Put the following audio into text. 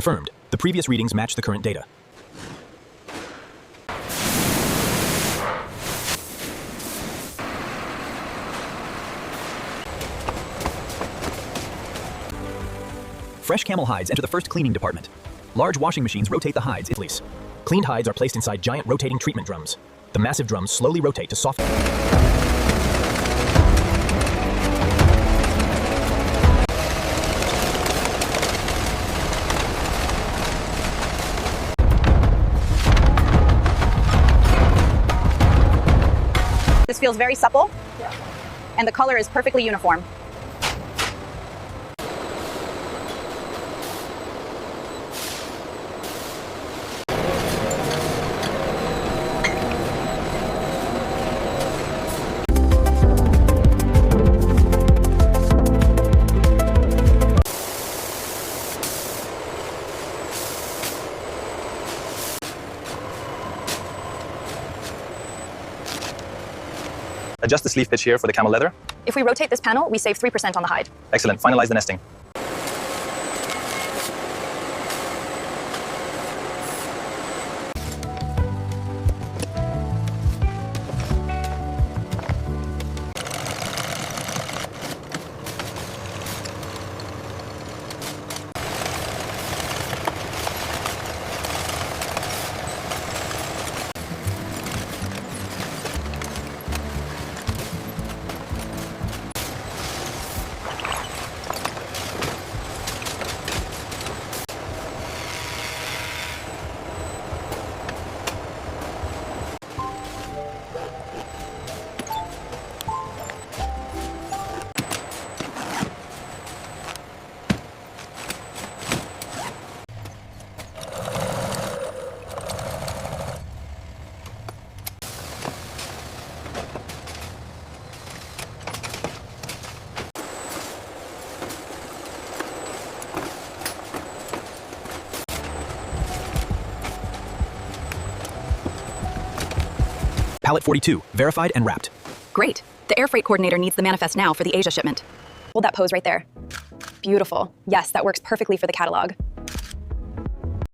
Confirmed. The previous readings match the current data. Fresh camel hides enter the first cleaning department. Large washing machines rotate the hides in place. Cleaned hides are placed inside giant rotating treatment drums. The massive drums slowly rotate to soften. This feels very supple, and the color is perfectly uniform. Adjust the sleeve pitch here for the camel leather. If we rotate this panel, we save 3% on the hide. Excellent. Finalize the nesting. Pallet 42, verified and wrapped. Great. The air freight coordinator needs the manifest now for the Asia shipment. Hold that pose right there. Beautiful. Yes, that works perfectly for the catalog.